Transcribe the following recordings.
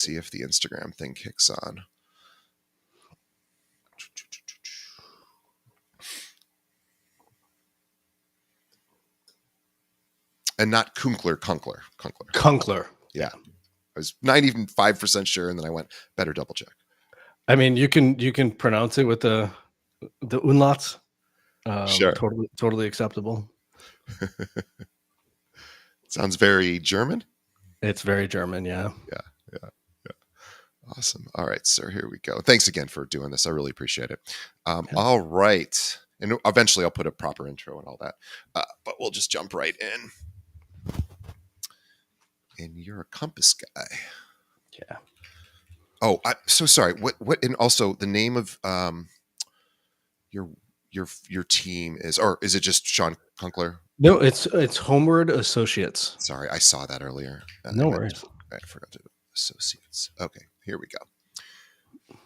See if the Instagram thing kicks on. And not Kunkler. Kunkler. Yeah. I was not even 5% sure, and then I went, better double check. I mean, you can pronounce it with the umlauts. Sure. Totally acceptable. Sounds very German. It's very German, yeah. Yeah. Awesome. All right, sir. Here we go. Thanks again for doing this. I really appreciate it. All right. And eventually I'll put a proper intro and all that. But we'll just jump right in. And you're a compass guy. Yeah. Oh, I'm so sorry. What and also the name of your team is, or is it just Shawn Kunkler? No, it's Homeward Associates. Sorry, I saw that earlier. No worries. I forgot to associates. Okay, here we go.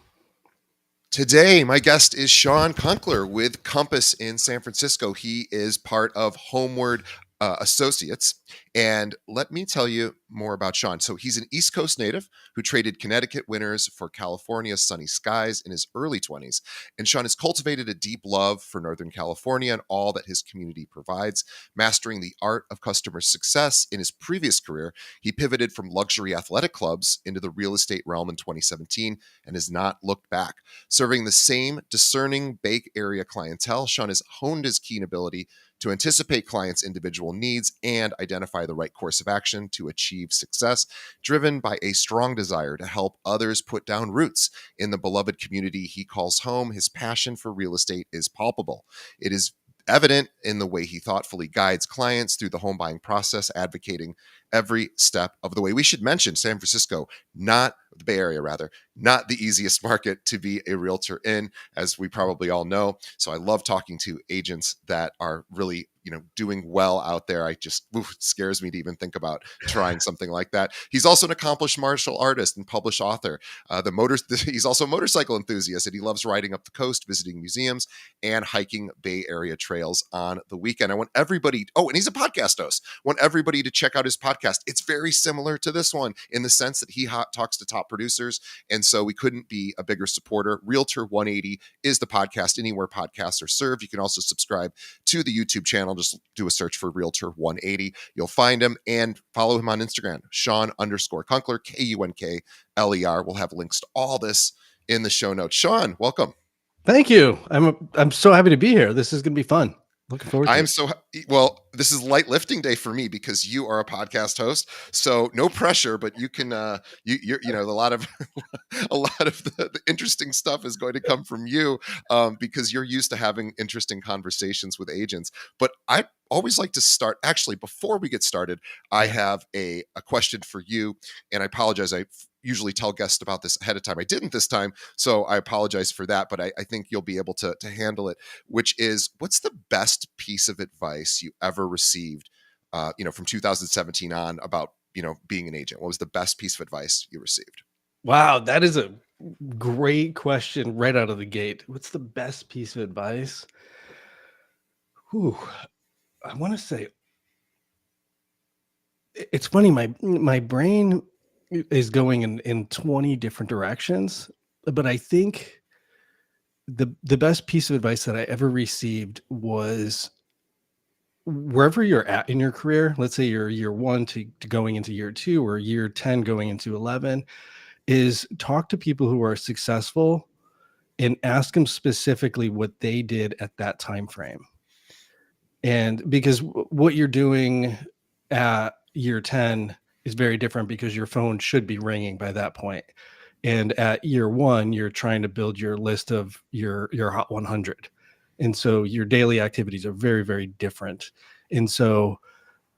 Today, my guest is Shawn Kunkler with Compass in San Francisco. He is part of Homeward Associates. And let me tell you more about Shawn. So he's an East Coast native who traded Connecticut winters for California's sunny skies in his early 20s. And Shawn has cultivated a deep love for Northern California and all that his community provides. Mastering the art of customer success in his previous career, he pivoted from luxury athletic clubs into the real estate realm in 2017 and has not looked back. Serving the same discerning Bay Area clientele, Shawn has honed his keen ability to anticipate clients' individual needs and identify the right course of action to achieve success, driven by a strong desire to help others put down roots in the beloved community he calls home. His passion for real estate is palpable. It is evident in the way he thoughtfully guides clients through the home buying process, advocating every step of the way. We should mention San Francisco, not the Bay Area, rather, not the easiest market to be a realtor in, as we probably all know. So I love talking to agents that are really, doing well out there. It scares me to even think about trying something like that. He's also an accomplished martial artist and published author. He's also a motorcycle enthusiast, and he loves riding up the coast, visiting museums, and hiking Bay Area trails on the weekend. I want everybody, and he's a podcast host. I want everybody to check out his podcast. It's very similar to this one in the sense that he talks to top producers, and so we couldn't be a bigger supporter. Realtor 180 is the podcast anywhere podcasts are served. You can also subscribe to the YouTube channel. Just do a search for Realtor 180. You'll find him, and follow him on Instagram, Shawn_Kunkler, Kunkler. We'll have links to all this in the show notes. Shawn, welcome. Thank you. I'm so happy to be here. This is going to be fun. Looking forward to it. This is light lifting day for me because you are a podcast host, so no pressure, but you can, a lot of the interesting stuff is going to come from you because you're used to having interesting conversations with agents. But I always like to start, actually, before we get started, I have a question for you, and I apologize. I usually tell guests about this ahead of time. I didn't this time, so I apologize for that, but I think you'll be able to handle it, which is, what's the best piece of advice you ever received, from 2017 on about, being an agent? What was the best piece of advice you received? Wow, that is a great question right out of the gate. What's the best piece of advice? I want to say, it's funny, my brain is going in 20 different directions, but I think the best piece of advice that I ever received was, wherever you're at in your career, let's say you're year 1 to going into year 2 or year 10 going into 11, is talk to people who are successful and ask them specifically what they did at that time frame. And because what you're doing at year 10 is very different, because your phone should be ringing by that point. And at year 1, you're trying to build your list of your hot 100. And so your daily activities are very, very different. And so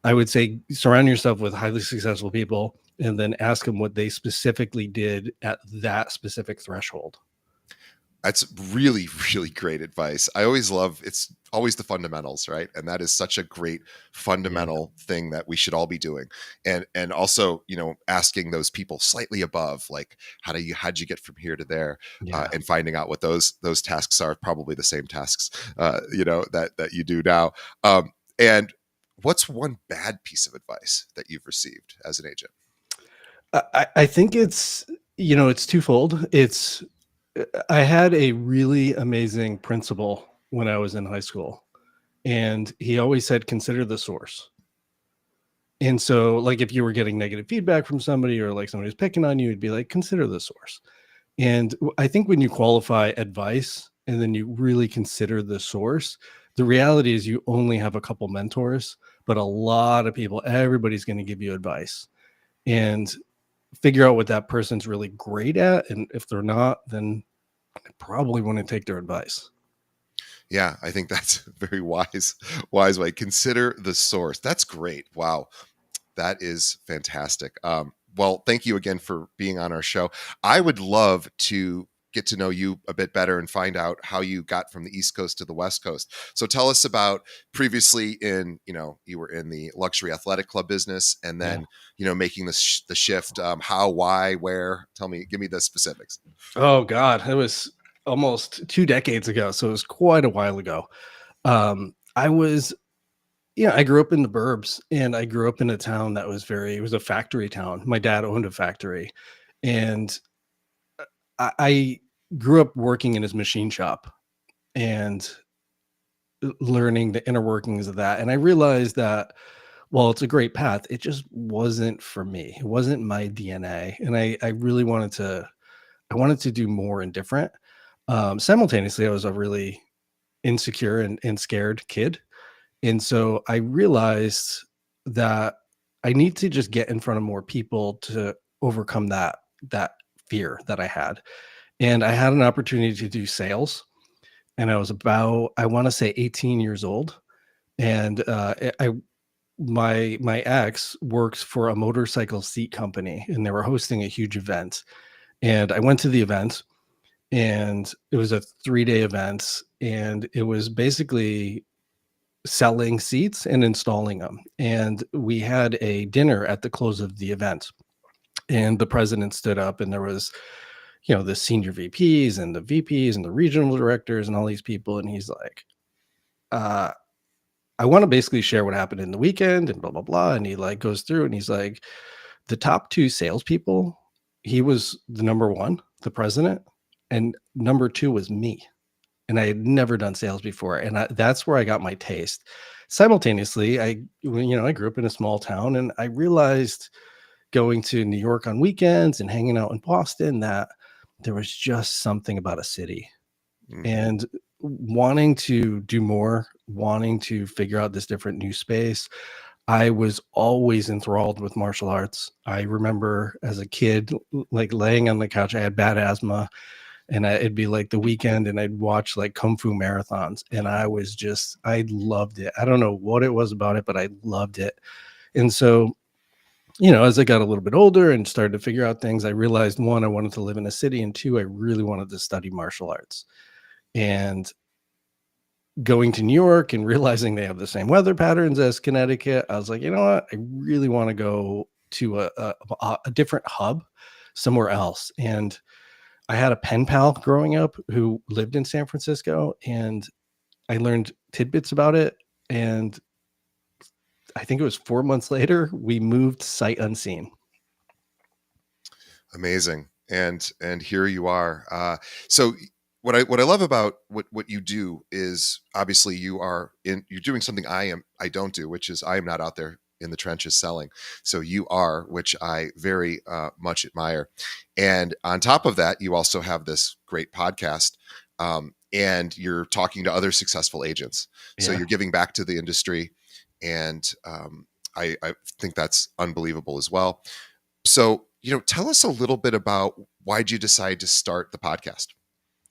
I would say, surround yourself with highly successful people and then ask them what they specifically did at that specific threshold. That's really, really great advice. I always love, it's always the fundamentals, right? And that is such a great fundamental thing that we should all be doing. And also, asking those people slightly above, like, how'd you get from here to there? And finding out what those tasks are, probably the same tasks, that you do now. And what's one bad piece of advice that you've received as an agent? I think it's, it's twofold. I had a really amazing principal when I was in high school, and he always said, consider the source. And so, like, if you were getting negative feedback from somebody or like somebody's picking on you, it'd be like, consider the source. And I think when you qualify advice and then you really consider the source, the reality is you only have a couple mentors, but a lot of people, everybody's going to give you advice. And figure out what that person's really great at. And if they're not, then I probably wouldn't take their advice. Yeah, I think that's a very wise way. Consider the source. That's great. Wow. That is fantastic. Well, thank you again for being on our show. I would love to get to know you a bit better and find out how you got from the East Coast to the West Coast. So tell us about previously you were in the luxury athletic club business and Yeah. then, making the shift, how, why, where, give me the specifics. Oh God, it was almost 2 decades ago. So it was quite a while ago. I was, I grew up in the burbs and I grew up in a town that was it was a factory town. My dad owned a factory, and I grew up working in his machine shop and learning the inner workings of that. And I realized that while it's a great path, it just wasn't for me. It wasn't my DNA. And I really I wanted to do more and different. Simultaneously, I was a really insecure and scared kid. And so I realized that I need to just get in front of more people to overcome that fear that I had. And I had an opportunity to do sales. And I was about, I want to say 18 years old. And my ex works for a motorcycle seat company, and they were hosting a huge event. And I went to the event, and it was a 3-day event, and it was basically selling seats and installing them. And we had a dinner at the close of the event, and the president stood up, and there was, the senior VPs and the VPs and the regional directors and all these people, and he's like, uh I want to basically share what happened in the weekend and blah blah blah. And he like goes through and he's like, the top two salespeople, he was the number one, the president, and number two was me. And I had never done sales before, and that's where I got my taste. Simultaneously, I grew up in a small town, and I realized going to New York on weekends and hanging out in Boston that there was just something about a city, Mm-hmm. and wanting to do more, wanting to figure out this different new space. I was always enthralled with martial arts. I remember as a kid, like laying on the couch, I had bad asthma, and it'd be like the weekend, and I'd watch like kung fu marathons. And I loved it. I don't know what it was about it, but I loved it. And so, as I got a little bit older and started to figure out things, I realized one, I wanted to live in a city, and two, I really wanted to study martial arts. And going to New York and realizing they have the same weather patterns as Connecticut, I was like, you know what? I really want to go to a different hub somewhere else. And I had a pen pal growing up who lived in San Francisco, and I learned tidbits about it. And I think it was 4 months later, we moved sight unseen. Amazing. And here you are. So what I love about what you do is obviously you're doing something I don't do, which is I am not out there in the trenches selling. So you are, which I very much admire. And on top of that, you also have this great podcast. And you're talking to other successful agents. So Yeah. you're giving back to the industry. And I think that's unbelievable as well. So, tell us a little bit about why'd you decide to start the podcast?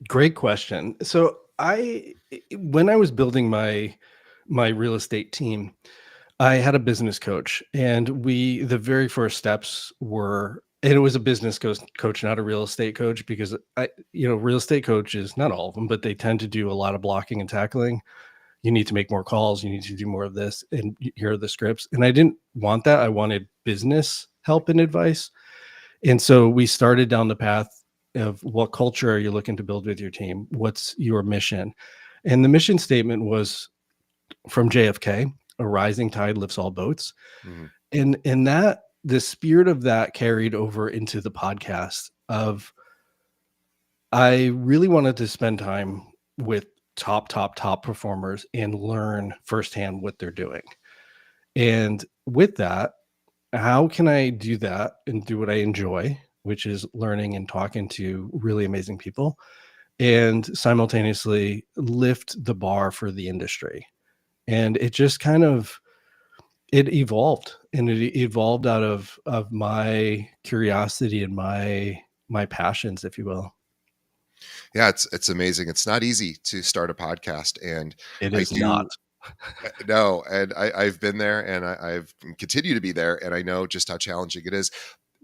Great question. So when I was building my real estate team, I had a business coach, and the very first steps were, and it was a business coach, not a real estate coach, because real estate coaches, not all of them, but they tend to do a lot of blocking and tackling. You need to make more calls. You need to do more of this, and here are the scripts. And I didn't want that. I wanted business help and advice. And so we started down the path of, what culture are you looking to build with your team? What's your mission? And the mission statement was from JFK: a rising tide lifts all boats. Mhm. And that the spirit of that carried over into the podcast of I really wanted to spend time with top performers and learn firsthand what they're doing. And with that, how can I do that and do what I enjoy, which is learning and talking to really amazing people, and simultaneously lift the bar for the industry? And it just kind of it evolved, and it evolved out of my curiosity and my passions, if you will. Yeah, it's amazing. It's not easy to start a podcast, and It I is not. do no, and I've been there, and I've continue to be there, and I know just how challenging it is.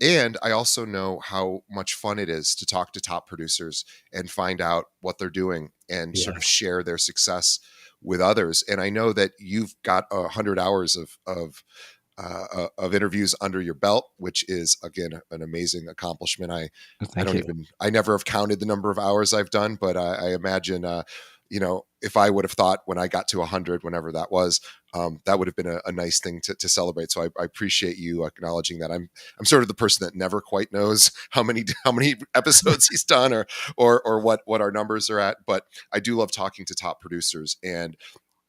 And I also know how much fun it is to talk to top producers and find out what they're doing and sort of Yes. share their success with others. And I know that you've got 100 hours of interviews under your belt, which is again an amazing accomplishment. I Thank don't you. even I never have counted the number of hours I've done, but I imagine if I would have thought when I got to 100, whenever that was, that would have been a nice thing to celebrate. So I appreciate you acknowledging that. I'm sort of the person that never quite knows how many episodes he's done or what our numbers are at, but I do love talking to top producers, and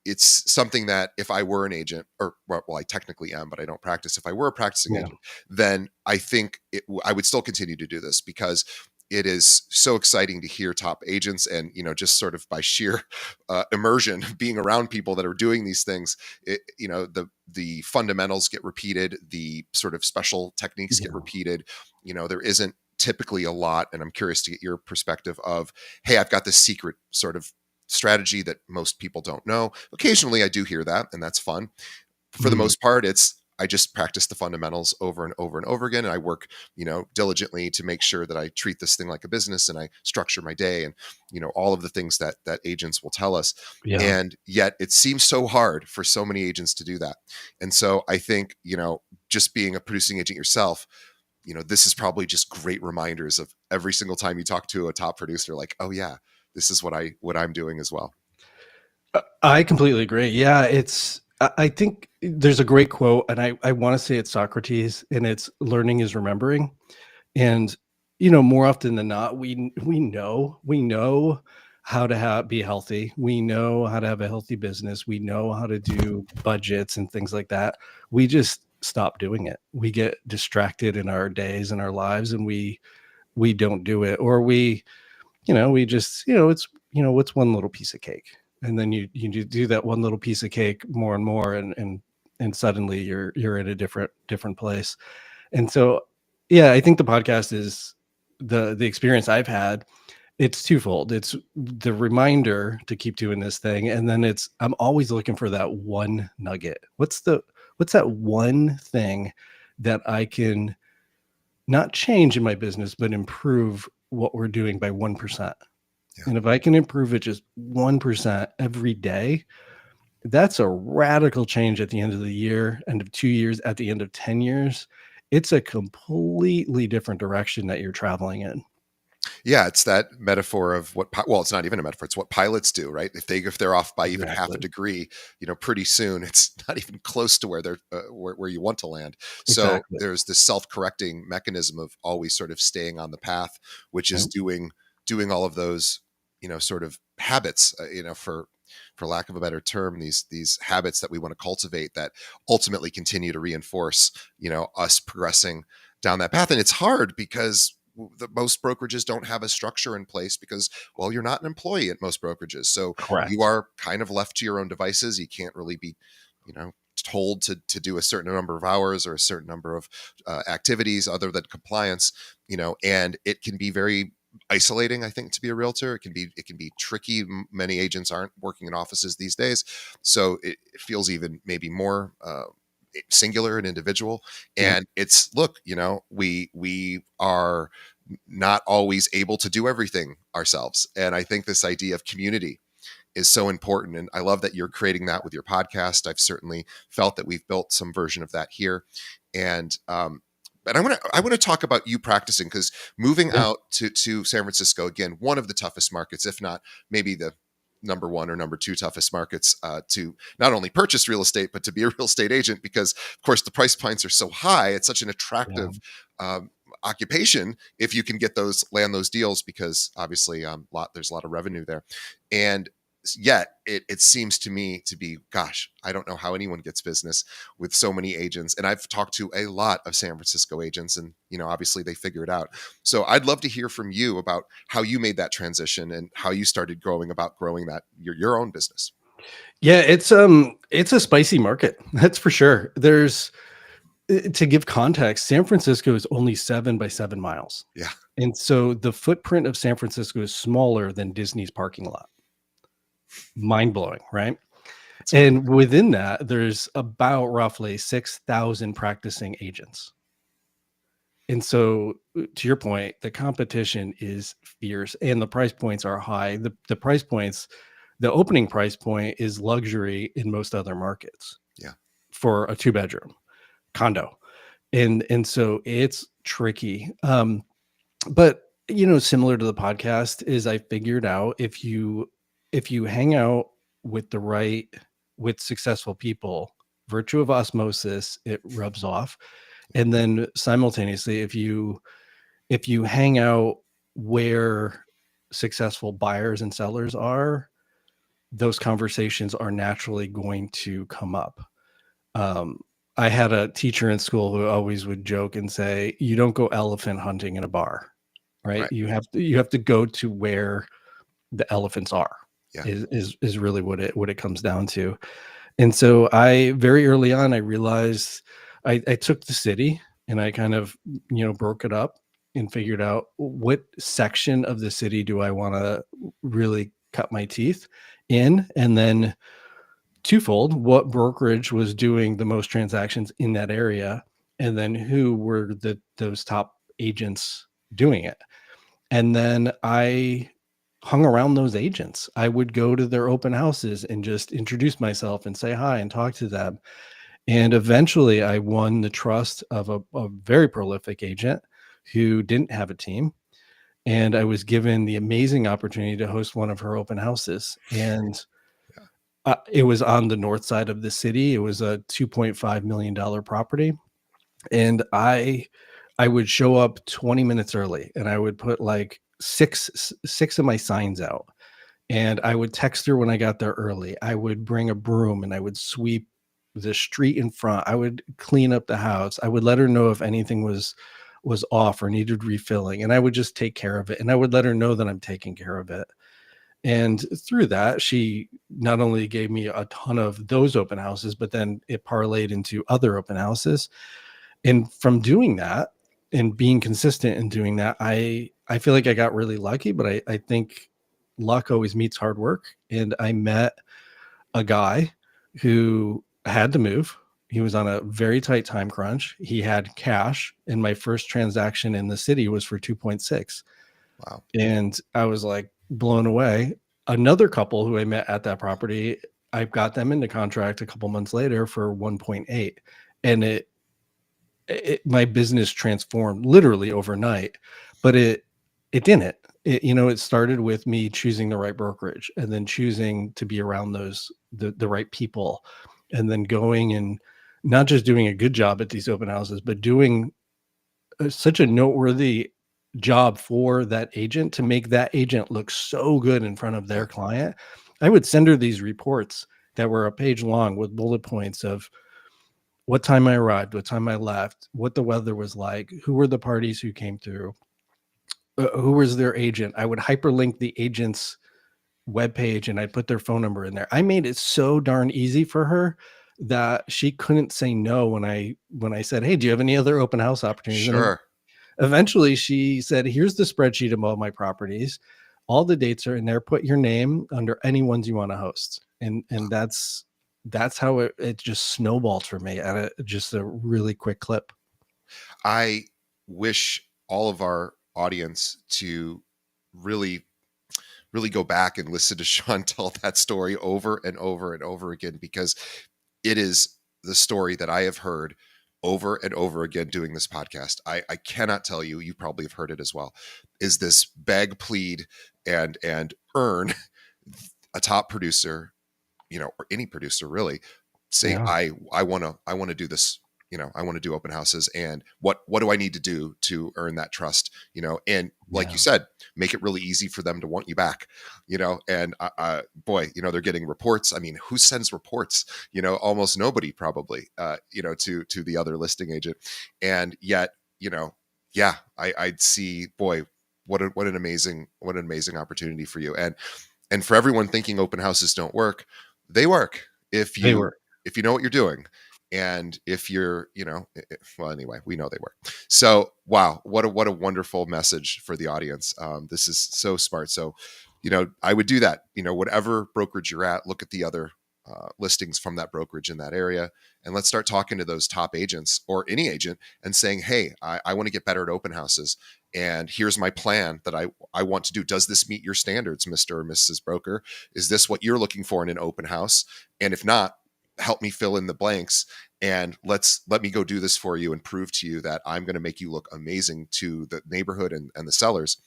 it's something that if I were an agent, or well, I technically am, but I don't practice. If I were a practicing Yeah. agent, then I think I would still continue to do this because it is so exciting to hear top agents, and just sort of by sheer immersion, being around people that are doing these things, the fundamentals get repeated, the sort of special techniques get Yeah. repeated. There isn't typically a lot, and I'm curious to get your perspective of, hey, I've got this secret sort of strategy that most people don't know. Occasionally I do hear that, and that's fun. For the Mm. most part, it's I just practice the fundamentals over and over and over again, and I work, diligently to make sure that I treat this thing like a business, and I structure my day, and all of the things that agents will tell us. Yeah. And yet it seems so hard for so many agents to do that. And so I think, just being a producing agent yourself, this is probably just great reminders of every single time you talk to a top producer, like, oh yeah, this is what I'm doing as well. I completely agree. Yeah, I think there's a great quote, and I want to say it's Socrates, and it's learning is remembering. And more often than not, we know how to be healthy. We know how to have a healthy business. We know how to do budgets and things like that. We just stop doing it. We get distracted in our days and our lives, and we don't do it, or we just it's what's one little piece of cake, and then you do that one little piece of cake more and more, and suddenly you're in a different place. And so, yeah, I think the podcast is the experience I've had. It's twofold. It's the reminder to keep doing this thing, and then I'm always looking for that one nugget. What's that one thing that I can not change in my business, but improve what we're doing by 1%. Yeah. And if I can improve it just 1% every day, that's a radical change at the end of the year, end of 2 years, at the end of 10 years. It's a completely different direction that you're traveling in. Yeah, it's that metaphor of well, it's not even a metaphor. It's what pilots do, right? If they're off by even half a Exactly. degree, pretty soon it's not even close to where they're where you want to land. So Exactly. there's this self-correcting mechanism of always sort of staying on the path, which is Yep. doing all of those, sort of habits, for lack of a better term, these habits that we want to cultivate that ultimately continue to reinforce, us progressing down that path. And it's hard because most brokerages don't have a structure in place because, well, you're not an employee at most brokerages, so you Correct. are kind of left to your own devices. You can't really be, told to do a certain number of hours or a certain number of activities other than compliance. And it can be very isolating, I think, to be a realtor. It can be tricky. Many agents aren't working in offices these days, so it feels even maybe more singular and individual. Yep. And it's, look, we are not always able to do everything ourselves, and I think this idea of community is so important. And I love that you're creating that with your podcast. I've certainly felt that we've built some version of that here. And but I want to talk about you practicing, because moving Yeah. out to San Francisco, again, one of the toughest markets, if not maybe number one or number two toughest markets to not only purchase real estate, but to be a real estate agent, because of course the price points are so high. It's such an Yeah. attractive occupation if you can get land those deals, because obviously there's a lot of revenue there. And yet it seems to me to be, gosh, I don't know how anyone gets business with so many agents. And I've talked to a lot of San Francisco agents, and obviously they figure it out. So I'd love to hear from you about how you made that transition and how you started growing that your own business. Yeah, it's a spicy market. That's for sure. There's To give context, San Francisco is only 7 by 7 miles. Yeah. And so the footprint of San Francisco is smaller than Disney's parking lot. Mind blowing, right? That's crazy. And within that, there's about roughly 6,000 practicing agents. And so, to your point, the competition is fierce and the price points are high. The price points, the opening price point is luxury in most other markets. Yeah. For a 2-bedroom condo. And so it's tricky. But similar to the podcast is I figured out if you hang out with successful people, virtue of osmosis, it rubs off. And then simultaneously, if you hang out where successful buyers and sellers are, those conversations are naturally going to come up. I had a teacher in school who always would joke and say, "You don't go elephant hunting in a bar, right? Right. You have to go to where the elephants are." Yeah. Is really what it comes down to. And so I very early on I realized I took the city and I kind of broke it up and figured out what section of the city do I want to really cut my teeth in, and then twofold, what brokerage was doing the most transactions in that area, and then who were those top agents doing it. And then I hung around those agents. I would go to their open houses and just introduce myself and say hi and talk to them. And eventually I won the trust of a very prolific agent who didn't have a team. And I was given the amazing opportunity to host one of her open houses. And it was on the north side of the city. It was a $2.5 million property. And I would show up 20 minutes early and I would put like six of my signs out. And I would text her when I got there early. I would bring a broom and I would sweep the street in front. I would clean up the house. I would let her know if anything was off or needed refilling, and I would just take care of it. And I would let her know that I'm taking care of it. And through that, she not only gave me a ton of those open houses, but then it parlayed into other open houses. And from doing that and being consistent in doing that, I feel like I got really lucky, but I think luck always meets hard work. And I met a guy who had to move. He was on a very tight time crunch. He had cash, and my first transaction in the city was for 2.6. Wow. And I was like blown away. Another couple who I met at that property, I got them into contract a couple months later for 1.8. And my business transformed literally overnight, but it didn't. It started with me choosing the right brokerage and then choosing to be around the right people, and then going and not just doing a good job at these open houses, but doing such a noteworthy job for that agent to make that agent look so good in front of their client. I would send her these reports that were a page long with bullet points of what time I arrived, what time I left, what the weather was like, who were the parties who came through, who was their agent. I would hyperlink the agent's webpage and I'd put their phone number in there. I made it so darn easy for her that she couldn't say no when I said, "Hey, do you have any other open house opportunities?" And Sure. eventually she said, "Here's the spreadsheet of all my properties. All the dates are in there. Put your name under any ones you want to host." And that's how it just snowballed for me at just a really quick clip. I wish all of our audience to really, really go back and listen to Shawn tell that story over and over and over again, because it is the story that I have heard over and over again doing this podcast. I cannot tell you, you probably have heard it as well, is this beg, plead, and earn a top producer, or any producer really, say, Yeah. I want to do this. I want to do open houses, and what do I need to do to earn that trust? And like you Yeah. said, make it really easy for them to want you back. And boy, they're getting reports. I mean, who sends reports? Almost nobody probably. To the other listing agent, and yet, yeah, I'd see, boy, what an amazing opportunity for you, and for everyone thinking open houses don't work, they work if They you were. if you know what you're doing, and if you're, well, anyway, we know they work. So wow, what a wonderful message for the audience. This is so smart. So I would do that. Whatever brokerage you're at, look at the other listings from that brokerage in that area, and let's start talking to those top agents or any agent and saying, hey, I want to get better at open houses, and here's my plan that I want to do. Does this meet your standards, Mr. or Mrs. Broker? Is this what you're looking for in an open house? And if not, help me fill in the blanks, and let me go do this for you and prove to you that I'm going to make you look amazing to the neighborhood and the sellers.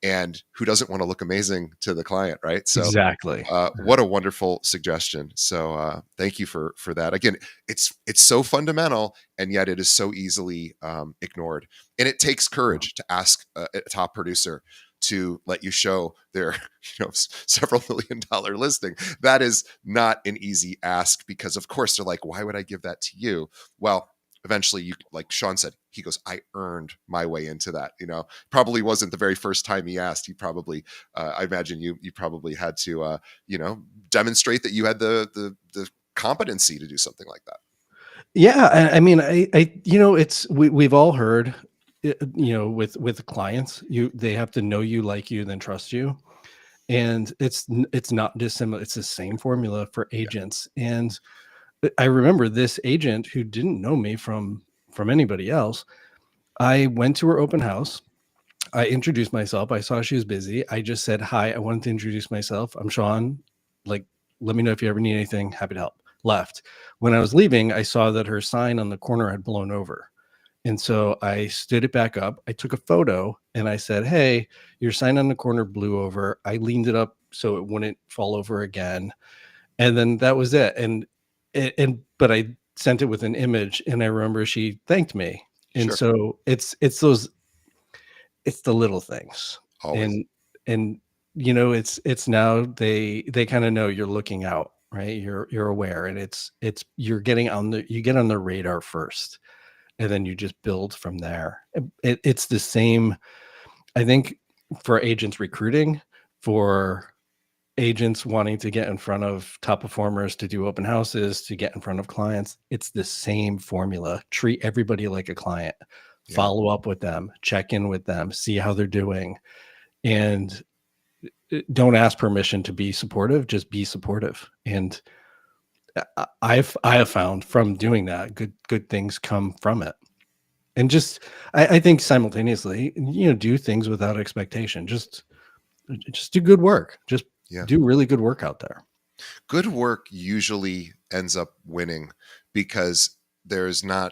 And who doesn't want to look amazing to the client, right? So Exactly. what a wonderful suggestion. So thank you for that. Again, it's so fundamental, and yet it is so easily ignored. And it takes courage to ask a top producer to let you show their several $1 million listing. That is not an easy ask, because of course they're like, why would I give that to you? Well, eventually, you, like Shawn said, he goes, I earned my way into that. Probably wasn't the very first time he asked. He probably, I imagine you probably had to demonstrate that you had the competency to do something like that. Yeah, I mean, it's we've all heard, with clients, they have to know you, like you, then trust you, and it's not dissimilar. It's the same formula for Yeah. agents. And I remember this agent who didn't know me from anybody else. I went to her open house. I introduced myself. I saw she was busy. I just said, hi, I wanted to introduce myself. I'm Shawn. Like, let me know if you ever need anything. Happy to help. Left. When I was leaving, I saw that her sign on the corner had blown over. And so I stood it back up. I took a photo and I said, hey, your sign on the corner blew over. I leaned it up so it wouldn't fall over again. And then that was it. But I sent it with an image, and I remember she thanked me. And Sure. so it's the little things. Always. And it's now they kind of know you're looking out, right? You're aware, and you're getting you get on the radar first, and then you just build from there. It's the same, I think, for agents recruiting, for agents wanting to get in front of top performers, to do open houses, to get in front of clients. It's the same formula. Treat everybody like a client. Yeah. Follow up with them, check in with them, see how they're doing, and don't ask permission to be supportive. Just be supportive. And I have found from doing that, good things come from it. And just I think simultaneously, do things without expectation. Just do good work. Just Yeah. do really good work out there. Good work usually ends up winning, because there's not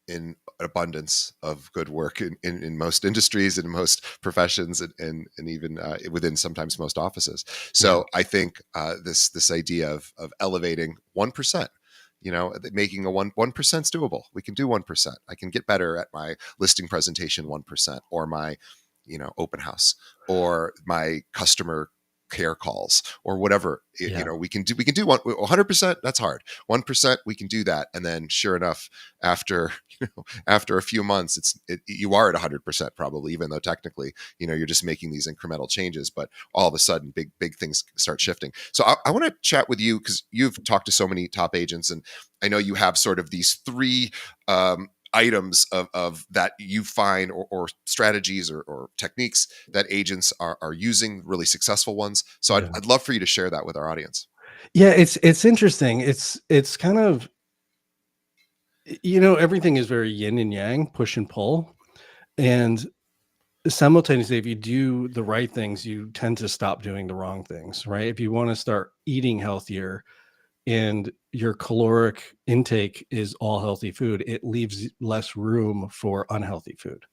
an abundance of good work in most industries and most professions, and even within sometimes most offices. Yeah. So I think this idea of elevating 1%, making a 1%'s doable. We can do 1%. I can get better at my listing presentation 1%, or my open house, or my customer care calls, or whatever. Yeah. We can do 100%. That's hard. 1%, we can do that. And then sure enough, after after a few months, you are at 100% probably, even though technically you're just making these incremental changes. But all of a sudden, big things start shifting. So I want to chat with you, because you've talked to so many top agents, and I know you have sort of these three items of that you find, or strategies, or techniques that agents are using, really successful ones. So Yeah. I'd love for you to share that with our audience. Yeah, it's interesting. It's kind of, everything is very yin and yang, push and pull. And simultaneously, if you do the right things, you tend to stop doing the wrong things, right? If you want to start eating healthier, and your caloric intake is all healthy food, it leaves less room for unhealthy food.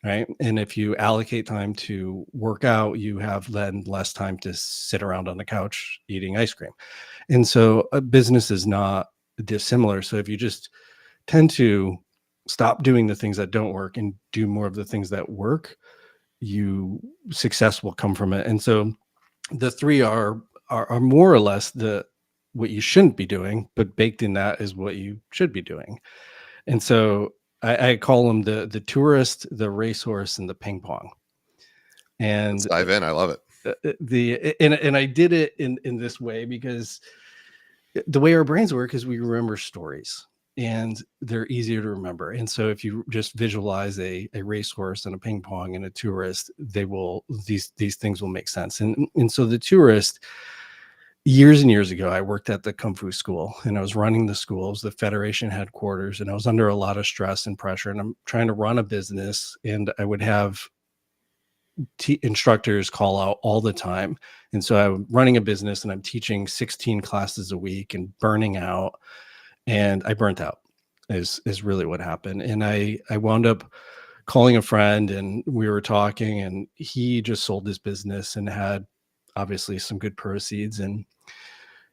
right? And if you allocate time to work out, you have then less time to sit around on the couch eating ice cream. And so a business is not dissimilar. So if you just tend to stop doing the things that don't work and do more of the things that work, you success will come from it. And so the three are more or less the what you shouldn't be doing, but baked in that is what you should be doing. And so I call them the tourist, the racehorse, and the ping pong. Let's And dive in. I love it. and I did it in this way because the way our brains work is we remember stories and they're easier to remember. And so if you just visualize a racehorse and a ping pong and a tourist, they will these things will make sense. And so the tourist, years and years ago, I worked at the Kung Fu school and I was running the school. It was the Federation headquarters, and I was under a lot of stress and pressure. And I'm trying to run a business, and I would have instructors call out all the time. And so I'm running a business and I'm teaching 16 classes a week and burning out. And I burnt out is really what happened. And I wound up calling a friend and we were talking, and he just sold his business and had obviously some good proceeds. And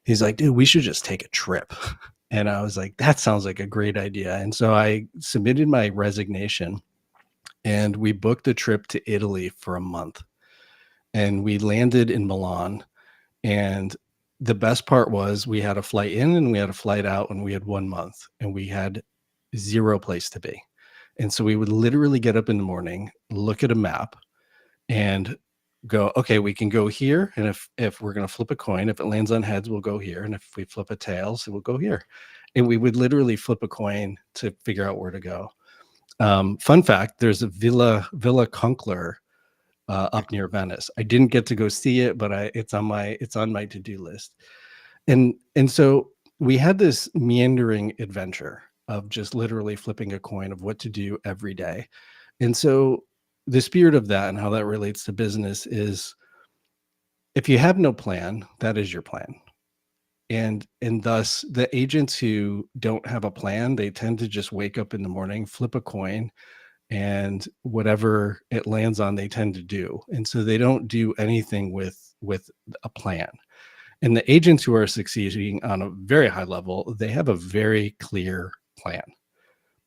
he's like, dude, we should just take a trip. And I was like, that sounds like a great idea. And so I submitted my resignation and we booked a trip to Italy for a month. And we landed in Milan. And the best part was we had a flight in and we had a flight out, and we had 1 month and we had zero place to be. And so we would literally get up in the morning, look at a map, and go, okay, we can go here. And if we're gonna flip a coin, if it lands on heads, we'll go here. And if we flip a tails, it will go here. And we would literally flip a coin to figure out where to go. Fun fact: there's a Villa Kunkler up near Venice. I didn't get to go see it, but it's on my to-do list. And so we had this meandering adventure of just literally flipping a coin of what to do every day. And so the spirit of that and how that relates to business is, if you have no plan, that is your plan. And thus the agents who don't have a plan, they tend to just wake up in the morning, flip a coin, and whatever it lands on, they tend to do. And so they don't do anything with a plan. And the agents who are succeeding on a very high level, they have a very clear plan.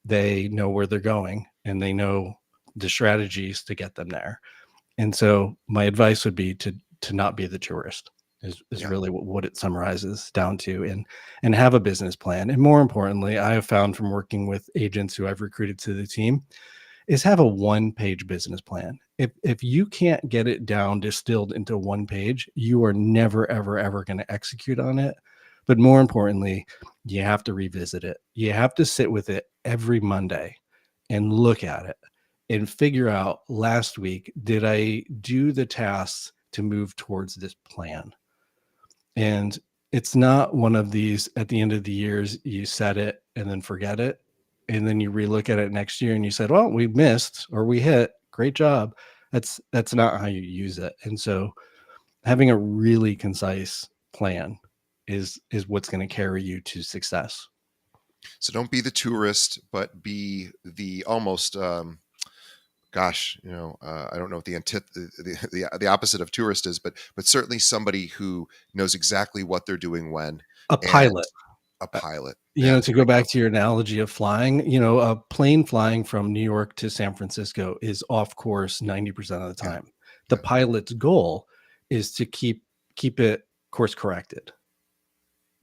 They know where they're going and they know the strategies to get them there. And so my advice would be to not be the tourist is Yeah. really what it summarizes down to, and have a business plan. And more importantly, I have found from working with agents who I've recruited to the team, is have a one-page business plan. If you can't get it down distilled into one page, you are never ever going to execute on it. But more importantly, you have to revisit it. You have to sit with it every Monday and look at it and figure out, last week, did I do the tasks to move towards this plan? And it's not one of these, at the end of the years you set it and then forget it, and then you relook at it next year and you said, well, we missed or we hit, great job. That's not how you use it. And so having a really concise plan is what's going to carry you to success. So don't be the tourist, but be the almost gosh, I don't know what the opposite of tourist is, but certainly somebody who knows exactly what they're doing when, A and pilot. a Uh, pilot. Yeah, To go back to your analogy of flying, a plane flying from New York to San Francisco is off course 90% of the yeah, time. The yeah. pilot's goal is to keep it course corrected.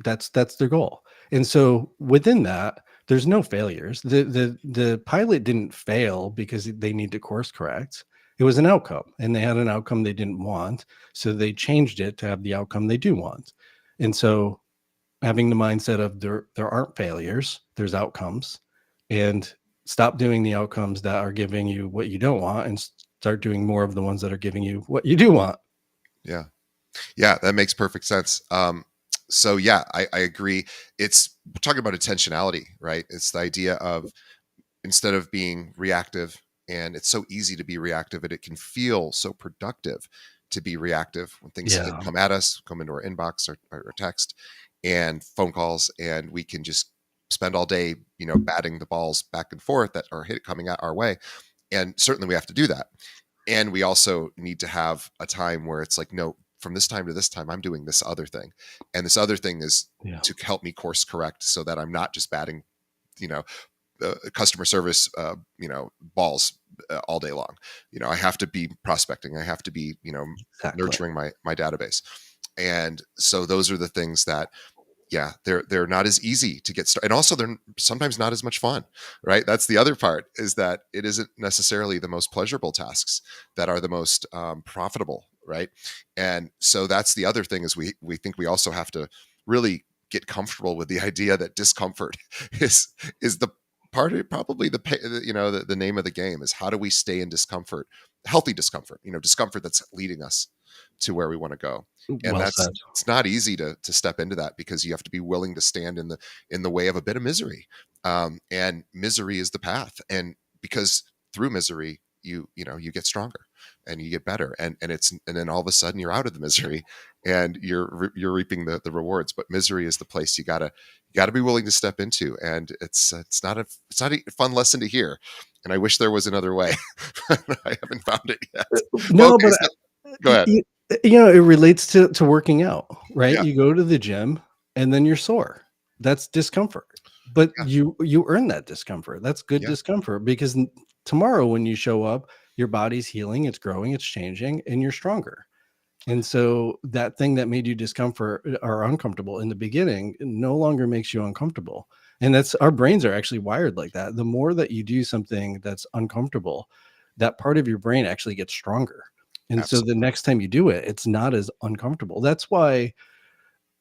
That's their goal. And so within that, there's no failures. The pilot didn't fail because they need to course correct. It was an outcome, and they had an outcome they didn't want, so they changed it to have the outcome they do want. And so having the mindset of there aren't failures, there's outcomes, and stop doing the outcomes that are giving you what you don't want and start doing more of the ones that are giving you what you do want. Yeah. Yeah, that makes perfect sense. So yeah, I agree. We're talking about intentionality, right? It's the idea of, instead of being reactive, and it's so easy to be reactive, and it can feel so productive to be reactive when things Yeah. come at us, come into our inbox or text and phone calls, and we can just spend all day, batting the balls back and forth that are coming at our way. And certainly we have to do that. And we also need to have a time where it's like, no, from this time to this time, I'm doing this other thing. And this other thing is Yeah. to help me course correct so that I'm not just batting, you know, customer service, balls all day long. I have to be prospecting. I have to be, Exactly. nurturing my database. And so those are the things that, yeah, they're not as easy to get started, and also they're sometimes not as much fun, right? That's the other part, is that it isn't necessarily the most pleasurable tasks that are the most profitable, right? And so that's the other thing, is we think we also have to really get comfortable with the idea that discomfort is the part of probably the name of the game, is how do we stay in discomfort, healthy discomfort, discomfort that's leading us to where we want to go. And Well that's said. it's not easy to step into that, because you have to be willing to stand in the way of a bit of misery. And misery is the path. And because through misery, you get stronger and you get better, and then all of a sudden you're out of the misery, and you're reaping the rewards. But misery is the place you gotta be willing to step into. And it's not a fun lesson to hear. And I wish there was another way. I haven't found it yet. Well, No, okay, but so go ahead. it relates to working out, right? Yeah, You go to the gym and then you're sore. That's discomfort. But yeah, you earn that discomfort. That's good yeah, discomfort, because tomorrow when you show up, your body's healing, it's growing, it's changing, and you're stronger. And so that thing that made you discomfort or uncomfortable in the beginning no longer makes you uncomfortable. And that's, our brains are actually wired like that. The more that you do something that's uncomfortable, that part of your brain actually gets stronger. And so the absolutely. next time you do it, it's not as uncomfortable. That's why,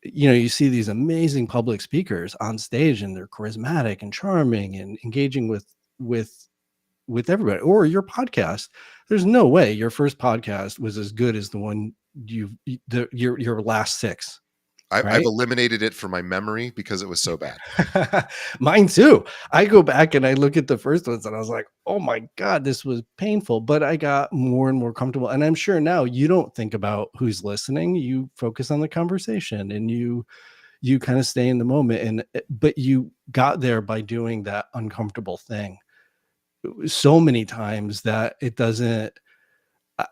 you see these amazing public speakers on stage, and they're charismatic and charming and engaging with with everybody. Or your podcast, there's no way your first podcast was as good as the one your last six, I've right? eliminated it from my memory because it was so bad. Mine too. I go back and I look at the first ones and I was like, oh my God, this was painful. But I got more and more comfortable. And I'm sure now you don't think about who's listening. You focus on the conversation, and you kind of stay in the moment. But you got there by doing that uncomfortable thing so many times that it doesn't.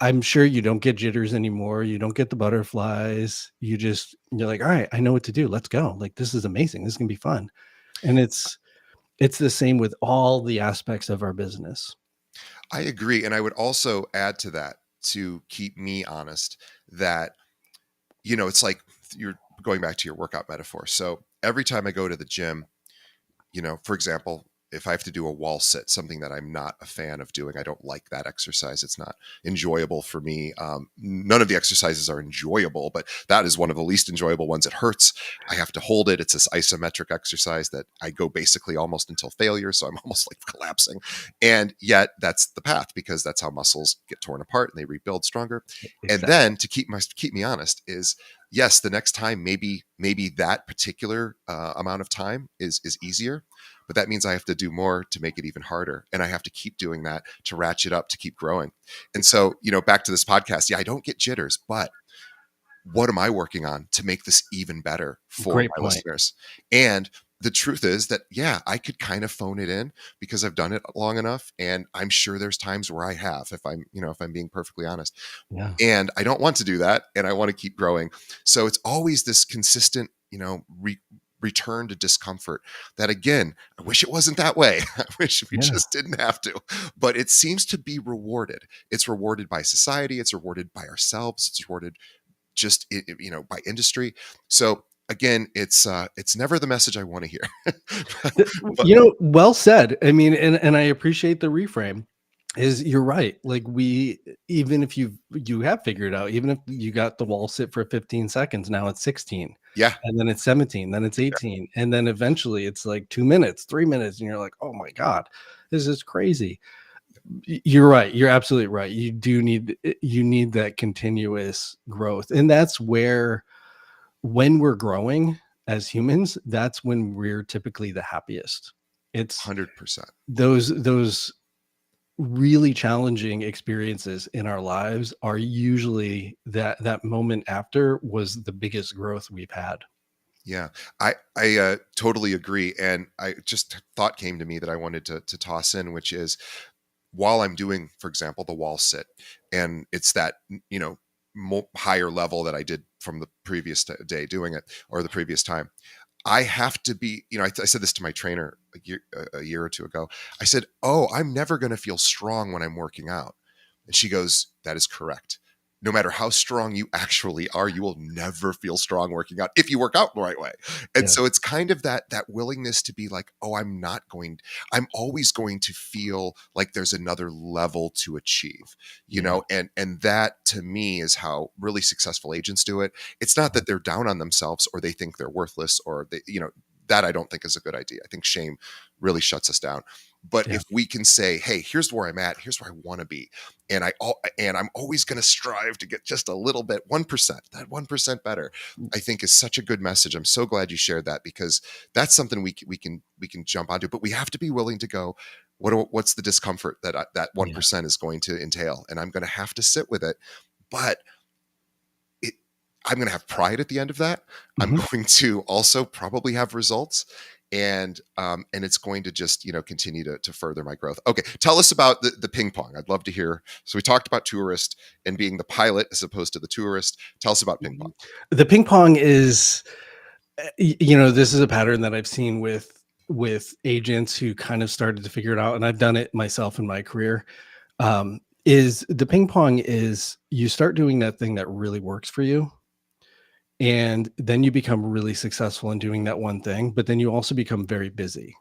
I'm sure you don't get jitters anymore. You don't get the butterflies. You're like, all right, I know what to do. Let's go. Like, this is amazing. This is gonna be fun. And it's the same with all the aspects of our business. I agree, and I would also add to that, to keep me honest, that it's like, you're going back to your workout metaphor. So every time I go to the gym, for example, if I have to do a wall sit, something that I'm not a fan of doing, I don't like that exercise. It's not enjoyable for me. None of the exercises are enjoyable, but that is one of the least enjoyable ones. It hurts. I have to hold it. It's this isometric exercise that I go basically almost until failure. So I'm almost like collapsing. And yet that's the path, because that's how muscles get torn apart and they rebuild stronger. And Exactly. then to keep me honest is, yes, the next time, maybe that particular amount of time is easier, but that means I have to do more to make it even harder. And I have to keep doing that to ratchet up, to keep growing. And so, back to this podcast, yeah, I don't get jitters, but what am I working on to make this even better for Great my point. listeners? And the truth is that, yeah, I could kind of phone it in because I've done it long enough. And I'm sure there's times where I have, if I'm being perfectly honest. Yeah. And I don't want to do that. And I want to keep growing. So it's always this consistent, return to discomfort that, again, I wish it wasn't that way. I wish we Yeah. just didn't have to, but it seems to be rewarded. It's rewarded by society. It's rewarded by ourselves. It's rewarded just, by industry. So again, it's never the message I want to hear. But Well said. I mean, and I appreciate the reframe. Is You're right. Like, even if you have figured out, even if you got the wall sit for 15 seconds, now it's 16, yeah, and then it's 17, then it's 18, and then eventually it's like 2 minutes, 3 minutes, and you're like, oh my God, this is crazy. You're right. You're absolutely right. You need that continuous growth. And that's where, when we're growing as humans, that's when we're typically the happiest. It's 100%. those really challenging experiences in our lives are usually that moment after was the biggest growth we've had. Yeah, I totally agree. And I just thought came to me that I wanted to toss in, which is, while I'm doing, for example, the wall sit, and it's that, higher level that I did from the previous day doing it, or the previous time, I have to be, I said this to my trainer a year or two ago. I said, "Oh, I'm never going to feel strong when I'm working out." And she goes, "That is correct. No matter how strong you actually are, you will never feel strong working out if you work out the right way." And Yeah. so it's kind of that willingness to be like, "Oh, I'm always going to feel like there's another level to achieve," Yeah. and that to me is how really successful agents do it. It's not that they're down on themselves or they think they're worthless, or that I don't think is a good idea. I think shame really shuts us down. But Yeah. if we can say, "Hey, here's where I'm at, here's where I want to be, and I'm always going to strive to get just a little bit, 1%, that 1% better," I think is such a good message. I'm so glad you shared that, because that's something we can jump onto. But we have to be willing to go, what's the discomfort that Yeah. 1% is going to entail, and I'm going to have to sit with it. But it, I'm going to have pride at the end of that. I'm Mhm. going to also probably have results, and it's going to just continue to further my growth. Okay, tell us about the ping pong. I'd love to hear. So we talked about tourist and being the pilot as opposed to the tourist. Tell us about ping pong. Mhm. The ping pong is, this is a pattern that I've seen with agents who kind of started to figure it out, and I've done it myself in my career. Is the ping pong is you start doing that thing that really works for you, and then you become really successful in doing that one thing, but then you also become very busy.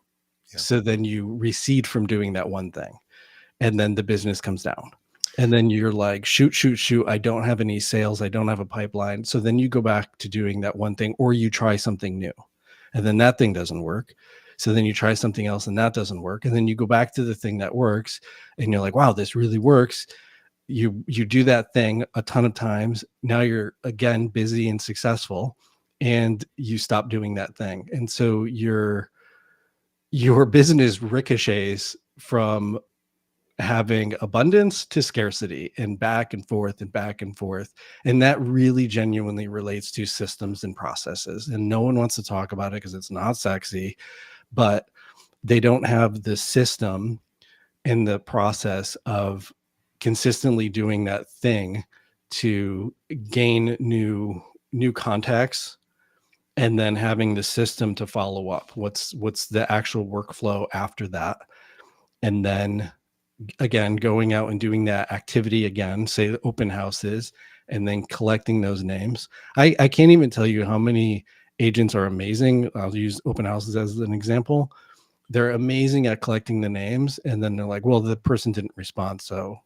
Yeah, So then you recede from doing that one thing, and then the business comes down. And then you're like, shoot, shoot, shoot. I don't have any sales. I don't have a pipeline. So then you go back to doing that one thing, or you try something new. And then that thing doesn't work. So then you try something else and that doesn't work. And then you go back to the thing that works and you're like, wow, this really works. You do that thing a ton of times. Now you're again busy and successful, and you stop doing that thing. And so your business ricochets from having abundance to scarcity, and back and forth and back and forth. And that really genuinely relates to systems and processes. And no one wants to talk about it because it's not sexy, but they don't have the system and the process of consistently doing that thing to gain new contacts, and then having the system to follow up. What's the actual workflow after that? And then again, going out and doing that activity again, say the open houses, and then collecting those names. I can't even tell you how many agents are amazing. I'll use open houses as an example. They're amazing at collecting the names, and then they're like, well, the person didn't respond, so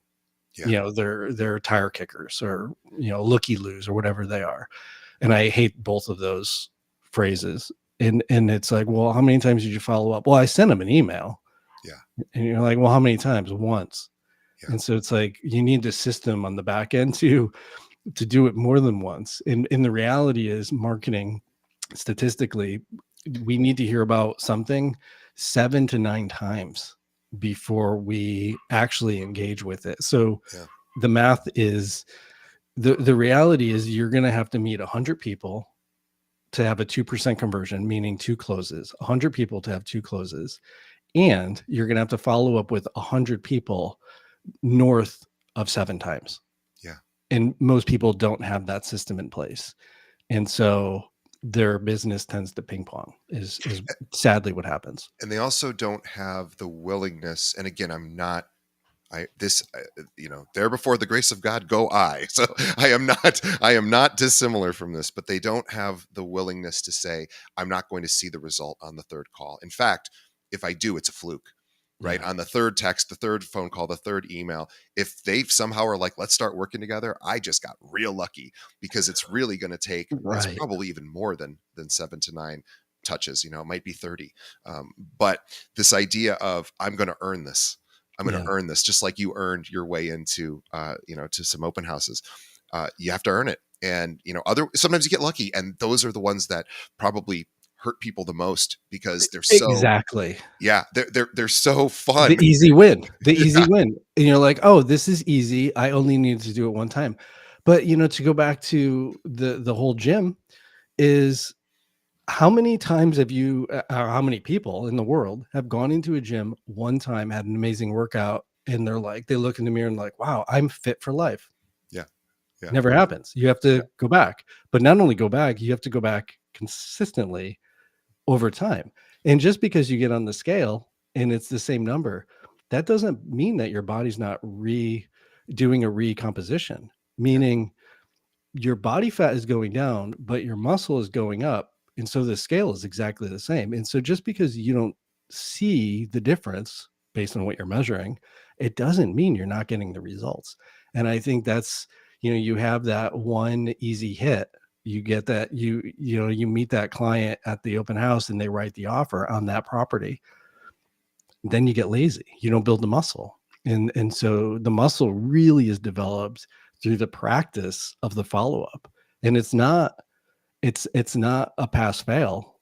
yeah, they're tire kickers, or looky loos, or whatever they are. And I hate both of those phrases. And it's like, well, how many times did you follow up? Well, I sent them an email. yeah, And you're like, well, how many times? Once. yeah. And so it's like you need the system on the back end to do it more than once. And the reality is, marketing, statistically, we need to hear about something 7 to 9 times before we actually engage with it. So Yeah. the math is, the reality is, you're going to have to meet 100 people to have a 2% conversion, meaning two closes, 100 people to have two closes. And you're going to have to follow up with 100 people north of 7 times. Yeah. And most people don't have that system in place. And so their business tends to ping pong, is sadly what happens. And they also don't have the willingness. And again, I'm not. There before the grace of God go I. So I am not dissimilar from this, but they don't have the willingness to say, I'm not going to see the result on the third call. In fact, if I do, it's a fluke, right? Yeah. On the third text, the third phone call, the third email, if they somehow are like, let's start working together, I just got real lucky, because it's really going to take, it's Right. probably even more than 7 to 9 touches, it might be 30. But this idea of, I'm going to earn this, I'm going to Yeah. earn this, just like you earned your way into, to some open houses. You have to earn it, and sometimes you get lucky, and those are the ones that probably hurt people the most, because they're so, Exactly. yeah, they're so The fun. easy win. The easy Yeah, win. And you're like, oh, this is easy. I only need to do it one time. But to go back to the whole gym, is how many times have you, or how many people in the world have gone into a gym one time, had an amazing workout, and they're like, they look in the mirror and like, wow, I'm fit for life. Yeah. Yeah. Never happens. You have to go back, but not only go back, you have to go back consistently over time. And just because you get on the scale and it's the same number, that doesn't mean that your body's not doing a recomposition, meaning your body fat is going down, but your muscle is going up. And so the scale is exactly the same. And so just because you don't see the difference based on what you're measuring, it doesn't mean you're not getting the results. And I think that's, you have that one easy hit. You get that, you meet that client at the open house and they write the offer on that property. Then you get lazy. You don't build the muscle. And so the muscle really is developed through the practice of the follow-up. And it's not a pass fail.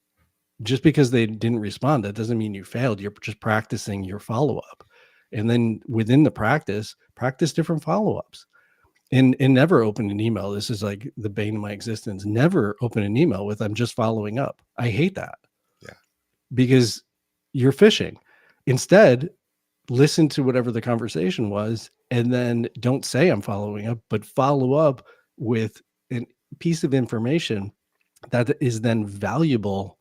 Just because they didn't respond, that doesn't mean you failed. You're just practicing your follow-up. And then within the practice different follow-ups. And never open an email. This is like the bane of my existence. Never open an email with, I'm just following up. I hate that. Yeah. Because you're fishing. Instead, listen to whatever the conversation was, and then don't say I'm following up, but follow up with a piece of information that is then valuable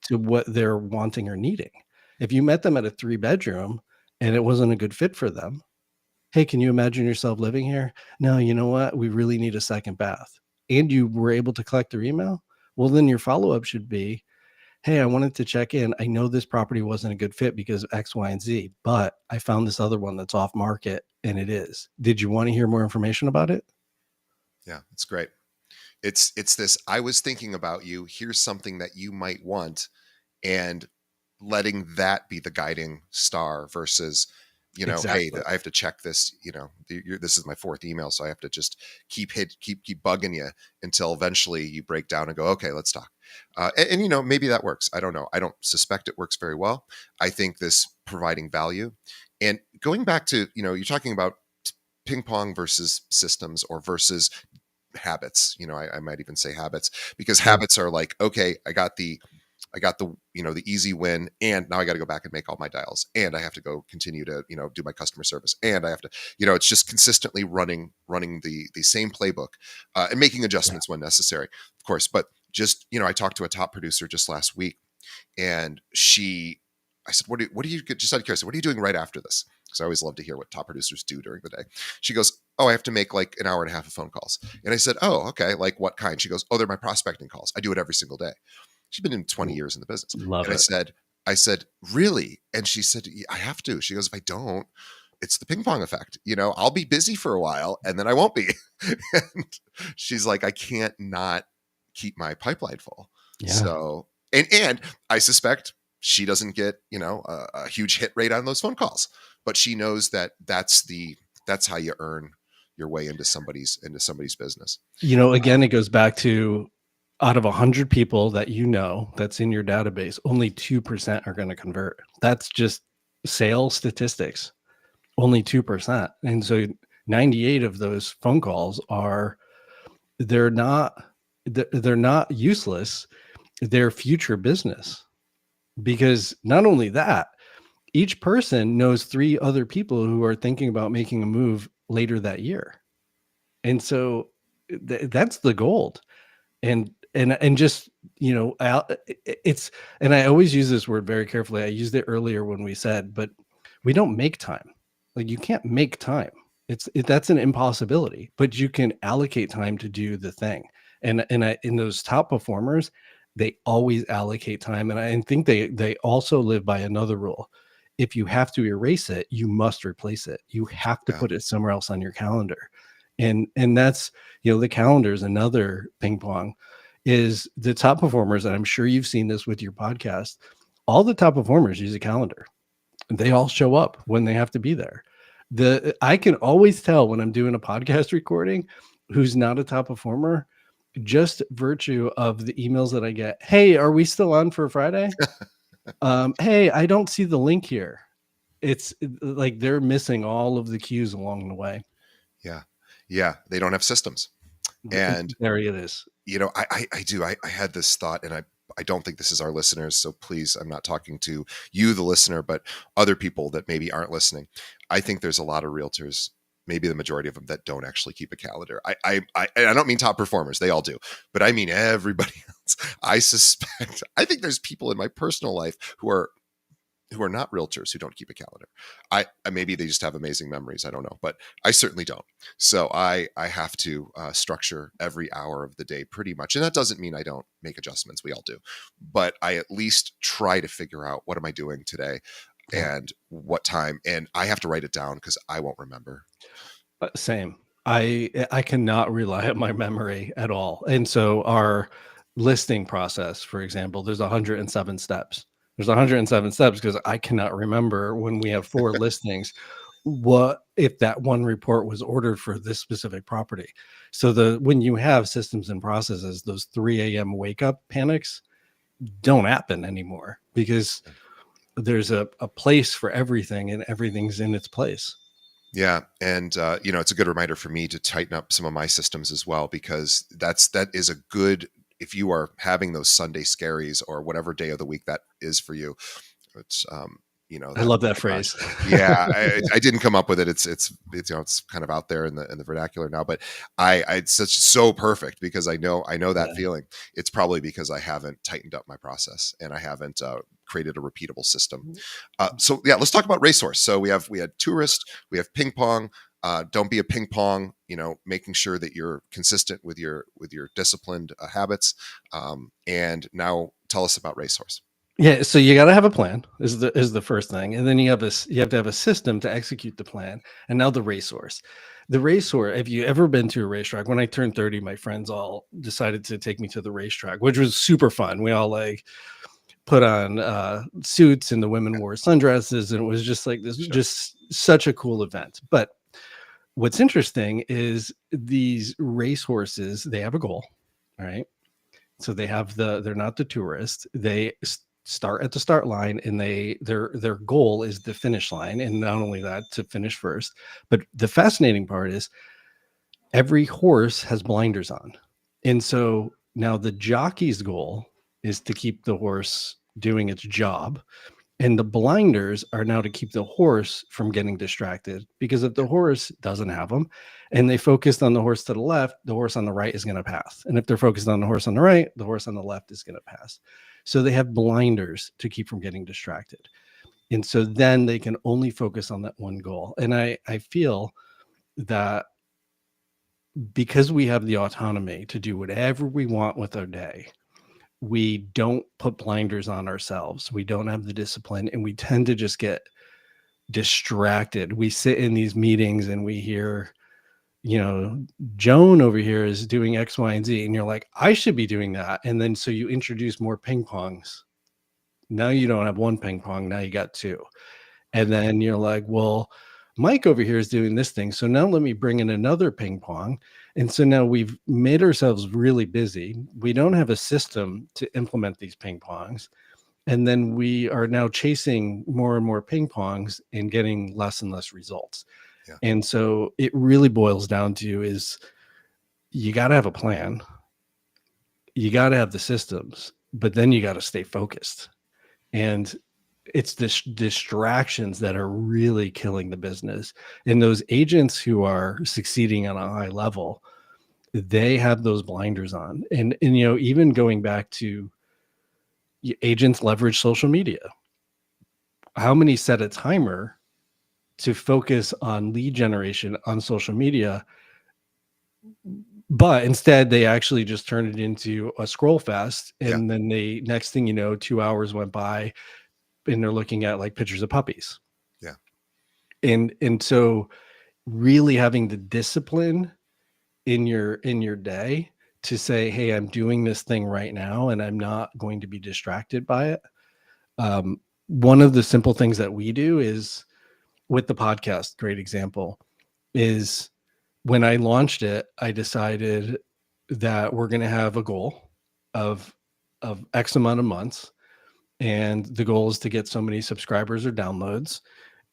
to what they're wanting or needing. If you met them at a 3-bedroom and it wasn't a good fit for them, hey, can you imagine yourself living here? No, you know what? We really need a second bath. And you were able to collect their email. Well, then your follow-up should be, hey, I wanted to check in. I know this property wasn't a good fit because of X, Y, and Z, but I found this other one that's off market and it is. Did you want to hear more information about it? Yeah, it's great. It's this, I was thinking about you. Here's something that you might want, and letting that be the guiding star versus, Exactly. hey, I have to check this, this is my 4th email. So I have to just keep bugging you until eventually you break down and go, okay, let's talk. And maybe that works. I don't know. I don't suspect it works very well. I think this providing value, and going back to, you're talking about ping pong versus systems or versus habits. I might even say habits, because habits are like, okay, I got the the easy win, and now I got to go back and make all my dials, and I have to go continue to do my customer service, and I have to it's just consistently running the same playbook, and making adjustments when necessary, of course. But just I talked to a top producer just last week, and I said, what do you, just out of curiosity, what are you doing right after this? Because I always love to hear what top producers do during the day. She goes, oh, I have to make like an hour and a half of phone calls. And I said, oh, okay, like what kind? She goes, oh, they're my prospecting calls. I do it every single day. She's been in 20 years in the business. Love and it. I said, really? And she said, I have to. She goes, if I don't, it's the ping pong effect. I'll be busy for a while and then I won't be. And she's like, I can't not keep my pipeline full. Yeah. So, and I suspect she doesn't get, a huge hit rate on those phone calls, but she knows that that's how you earn your way into somebody's business. Again, it goes back to, out of 100 people that that's in your database, only 2% are going to convert. That's just sales statistics. Only 2%. And so 98 of those phone calls they're not useless. They're future business. Because not only that, each person knows 3 other people who are thinking about making a move later that year. And so that's the gold. And just, it's, and I always use this word very carefully. I used it earlier when we said, but we don't make time. Like, you can't make time. That's an impossibility, but you can allocate time to do the thing. And in those top performers, they always allocate time. And I think they also live by another rule. If you have to erase it, you must replace it. You have to put it somewhere else on your calendar. And that's, the calendar is another ping pong. Is the top performers, and I'm sure you've seen this with your podcast, all the top performers use a calendar. They all show up when they have to be there. I can always tell when I'm doing a podcast recording who's not a top performer, just virtue of the emails that I get. Hey, are we still on for Friday? Hey, I don't see the link here. It's like they're missing all of the cues along the way. Yeah. They don't have systems. And there it is. I do. I had this thought, and I I don't think this is our listeners, so please, I'm not talking to you, the listener, but other people that maybe aren't listening. I think there's a lot of realtors, maybe the majority of them, that don't actually keep a calendar. And I don't mean top performers, they all do, but I mean everybody else. I think there's people in my personal life who are not realtors who don't keep a calendar. I maybe they just have amazing memories. I don't know, but I certainly don't. So I have to structure every hour of the day pretty much, and that doesn't mean I don't make adjustments. We all do, but I at least try to figure out what am I doing today and what time, and I have to write it down because I won't remember. Same. I cannot rely on my memory at all. And so our listing process, for example, there's 107 steps. There's 107 steps because I cannot remember when we have 4 listings what if that one report was ordered for this specific property. So when you have systems and processes, those 3 a.m. wake up panics don't happen anymore because there's a place for everything and everything's in its place. Yeah, and it's a good reminder for me to tighten up some of my systems as well, because that is a good, if you are having those Sunday scaries or whatever day of the week that is for you. It's I love that phrase. Yeah, I didn't come up with it. It's it's kind of out there in the vernacular now, but it's so perfect because I know that feeling. It's probably because I haven't tightened up my process and I haven't created a repeatable system. So yeah, let's talk about racehorse. So we had tourist, we have ping pong. Don't be a ping pong. Making sure that you're consistent with your disciplined habits. And now tell us about racehorse. Yeah, so you got to have a plan is the first thing, and then you have to have a system to execute the plan. And now the racehorse. The racehorse. Have you ever been to a racetrack? When I turned 30, my friends all decided to take me to the racetrack, which was super fun. We all put on suits, and the women wore sundresses, and it was just like this, just such a cool event. But what's interesting is these racehorses, they have a goal, all right? So they're not the tourist. They start at the start line, and their goal is the finish line. And not only that, to finish first, but the fascinating part is every horse has blinders on. And so now the jockey's goal is to keep the horse doing its job. And the blinders are now to keep the horse from getting distracted, because if the horse doesn't have them and they focused on the horse to the left, the horse on the right is going to pass. And if they're focused on the horse on the right, the horse on the left is going to pass. So they have blinders to keep from getting distracted. And so then they can only focus on that one goal. And I feel that because we have the autonomy to do whatever we want with our day, we don't put blinders on ourselves. We don't have the discipline, and we tend to just get distracted. We sit in these meetings and we hear, Joan over here is doing X, Y, and Z. And you're like, I should be doing that. And then so you introduce more ping pongs. Now you don't have one ping pong. Now you got 2. And then you're like, well, Mike over here is doing this thing. So now let me bring in another ping pong. And so now we've made ourselves really busy. We don't have a system to implement these ping pongs. And then we are now chasing more and more ping pongs and getting less and less results. Yeah. And so it really boils down to is you got to have a plan. You got to have the systems, but then you got to stay focused. And it's this distractions that are really killing the business. And those agents who are succeeding on a high level, they have those blinders on. And even going back to agents leverage social media. How many set a timer to focus on lead generation on social media, but instead they actually just turn it into a scroll fest. And then next thing you know, 2 hours went by and they're looking at pictures of puppies. Yeah. And so really having the discipline in your day to say, hey, I'm doing this thing right now and I'm not going to be distracted by it. One of the simple things that we do is with the podcast, great example, is when I launched it, I decided that we're going to have a goal of X amount of months. And the goal is to get so many subscribers or downloads.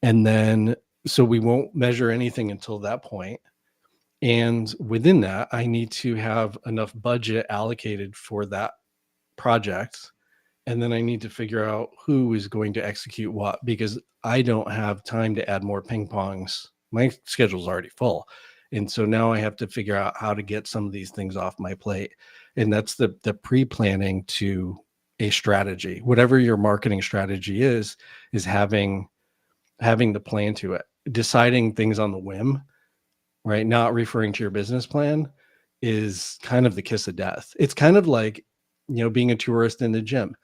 And then, so we won't measure anything until that point. And within that, I need to have enough budget allocated for that project and then I need to figure out who is going to execute what, because I don't have time to add more ping pongs. My schedule's already full. And so now I have to figure out how to get some of these things off my plate. And that's the pre-planning to a strategy. Whatever your marketing strategy is having the plan to it. Deciding things on the whim, right? Not referring to your business plan is kind of the kiss of death. It's kind of like, being a tourist in the gym.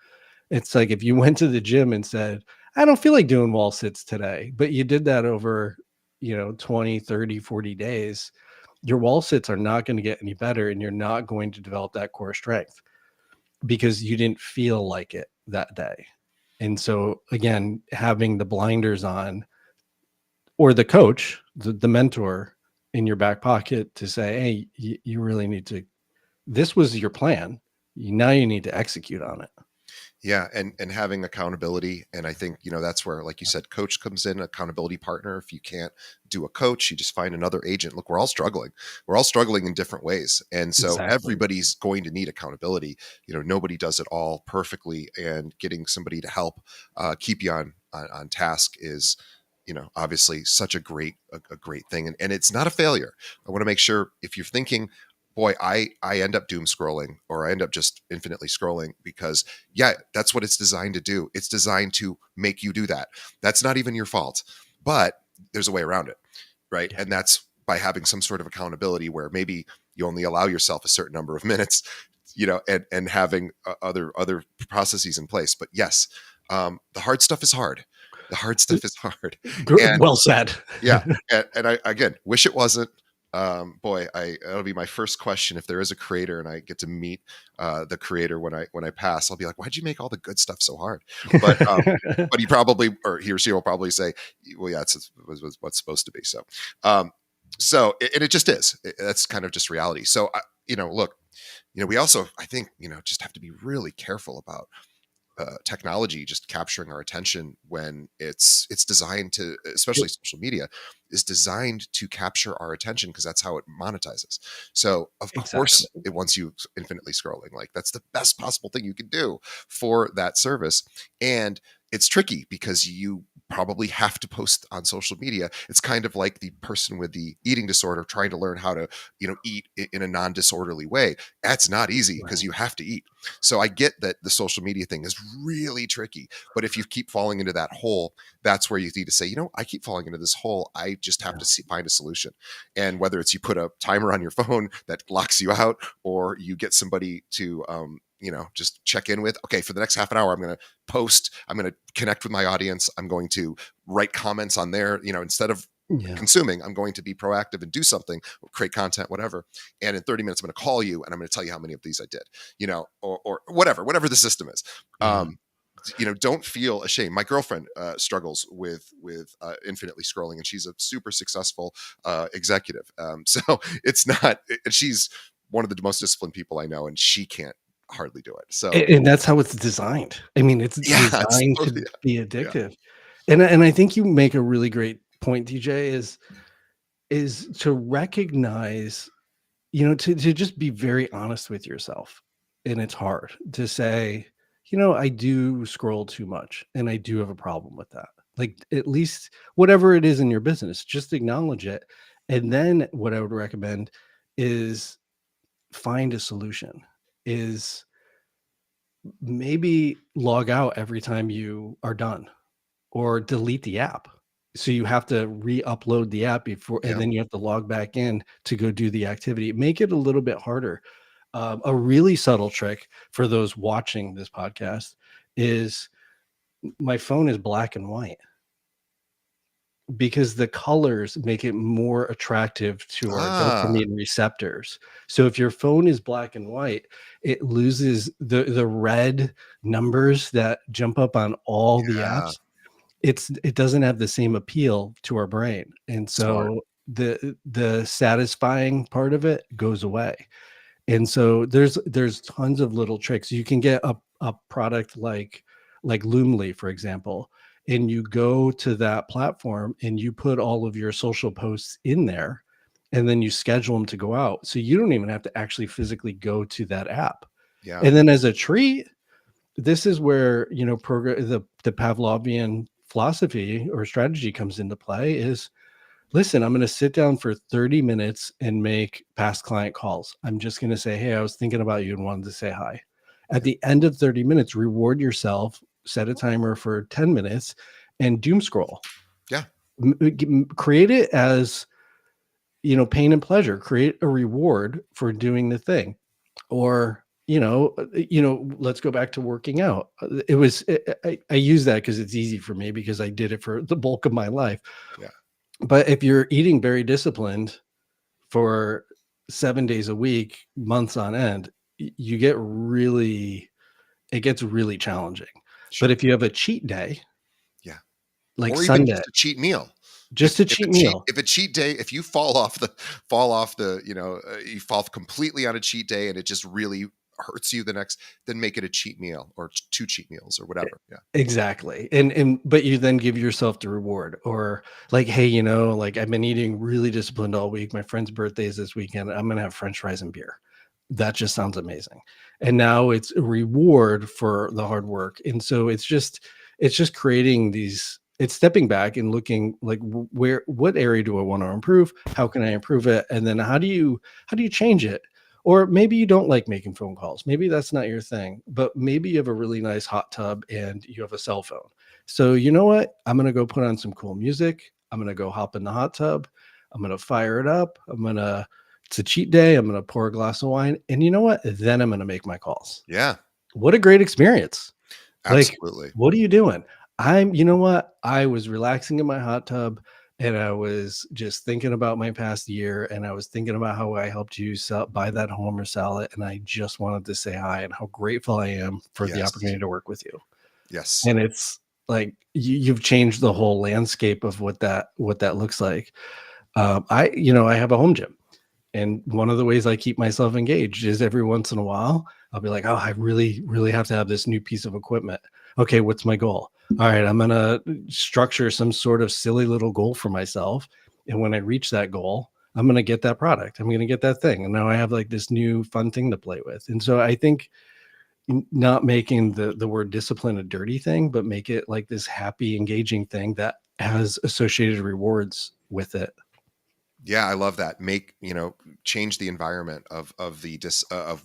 It's like if you went to the gym and said, I don't feel like doing wall sits today, but you did that over, 20, 30, 40 days, your wall sits are not going to get any better, and you're not going to develop that core strength because you didn't feel like it that day. And so again, having the blinders on, or the coach, the mentor in your back pocket to say, hey, you really need to, this was your plan. Now you need to execute on it. Yeah, and having accountability, and I think that's where, like you said, coach comes in, accountability partner. If you can't do a coach, you just find another agent. Look, we're all struggling. We're all struggling in different ways, and so Exactly. everybody's going to need accountability. Nobody does it all perfectly, and getting somebody to help keep you on task is obviously such a great thing, and it's not a failure. I want to make sure, if you're thinking, boy, I end up doom scrolling, or I end up just infinitely scrolling, because yeah, that's what it's designed to do. It's designed to make you do that. That's not even your fault, but there's a way around it, right? Yeah. And that's by having some sort of accountability, where maybe you only allow yourself a certain number of minutes, and having other processes in place. But yes, the hard stuff is hard. The hard stuff is hard, and Well said. yeah, and I, again, wish it wasn't. Boy, that'll be my first question if there is a creator and I get to meet the creator when I pass. I'll be like, "Why'd you make all the good stuff so hard?" But he probably, or he or she will probably say, "Well, yeah, it's was what's supposed to be." So, and it just is. That's kind of just reality. So, look, we also, I think, just have to be really careful about technology just capturing our attention, when it's designed to, especially social media, is designed to capture our attention, because that's how it monetizes. So of Exactly. course it wants you infinitely scrolling. Like, that's the best possible thing you can do for that service. And it's tricky because you probably have to post on social media. It's kind of like the person with the eating disorder trying to learn how to eat in a non-disorderly way. That's not easy, because Right. you have to eat. So I get that the social media thing is really tricky, but if you keep falling into that hole, that's where you need to say, I keep falling into this hole. I just have Yeah. to find a solution. And whether it's you put a timer on your phone that locks you out, or you get somebody to, just check in with, okay, for the next half an hour, I'm going to post, I'm going to connect with my audience. I'm going to write comments on there, instead of Yeah. consuming, I'm going to be proactive and do something, create content, whatever. And in 30 minutes, I'm going to call you and I'm going to tell you how many of these I did, or whatever the system is. Mhm. Don't feel ashamed. My girlfriend struggles with infinitely scrolling, and she's a super successful executive. So it's not, and she's one of the most disciplined people I know, and she can't hardly do it. So And that's how it's designed. I mean, it's yeah, it's designed totally, to be yeah, addictive. And I think you make a really great point, DJ, is to recognize, to just be very honest with yourself. And it's hard to say, I do scroll too much and I do have a problem with that. Like, at least whatever it is in your business, just acknowledge it. And then what I would recommend is find a solution. Is maybe log out every time you are done, or delete the app. So you have to re-upload the app before, and yeah, then you have to log back in to go do the activity. Make it a little bit harder. A really subtle trick for those watching this podcast is, my phone is black and white, because the colors make it more attractive to our ah, dopamine receptors. So if your phone is black and white, it loses the red numbers that jump up on all the yeah, apps. It doesn't have the same appeal to our brain. And smart, so the satisfying part of it goes away. And so there's tons of little tricks. You can get a product like Loomly, for example, and you go to that platform and you put all of your social posts in there, and then you schedule them to go out. So you don't even have to actually physically go to that app. yeah, And then as a treat, this is where, the Pavlovian philosophy or strategy comes into play is, listen, I'm going to sit down for 30 minutes and make past client calls. I'm just going to say, hey, I was thinking about you and wanted to say hi. At Yeah. the end of 30 minutes, reward yourself, set a timer for 10 minutes and doom scroll. Yeah. Create it as, pain and pleasure. Create a reward for doing the thing. Or, let's go back to working out. I use that because it's easy for me because I did it for the bulk of my life. Yeah. But if you're eating very disciplined for 7 days a week, months on end, you get really, it gets really challenging. But Sure. if you have a cheat day, Yeah. like Or even Sunday, just a cheat meal. just a cheat meal, If a cheat day, if you you fall completely on a cheat day and it just really hurts you the next, then make it a cheat meal or two cheat meals or whatever. Yeah. exactly. And but you then give yourself the reward, or like, hey, like I've been eating really disciplined all week. My friend's birthday is this weekend. I'm gonna have French fries and beer. That just sounds amazing. And now it's a reward for the hard work. And so it's just creating these, it's stepping back and looking like, what area do I want to improve? How can I improve it? And then how do you change it? Or maybe you don't like making phone calls. Maybe that's not your thing, but maybe you have a really nice hot tub and you have a cell phone. So you know what? I'm going to go put on some cool music. I'm going to go hop in the hot tub. I'm going to fire it up. It's a cheat day. I'm going to pour a glass of wine. And you know what? Then I'm going to make my calls. Yeah. What a great experience. Like, Absolutely. what are you doing? You know what? I was relaxing in my hot tub and I was just thinking about my past year and I was thinking about how I helped you buy that home or sell it. And I just wanted to say hi and how grateful I am for the Yes. opportunity to work with you. Yes. And it's like you've changed the whole landscape of what that looks like. I have a home gym. And one of the ways I keep myself engaged is every once in a while, I'll be like, oh, I really, really have to have this new piece of equipment. Okay, what's my goal? All right, I'm going to structure some sort of silly little goal for myself. And when I reach that goal, I'm going to get that product. I'm going to get that thing. And now I have like this new fun thing to play with. And so I think not making the word discipline a dirty thing, but make it like this happy, engaging thing that has associated rewards with it. Yeah, I love that. Change the environment of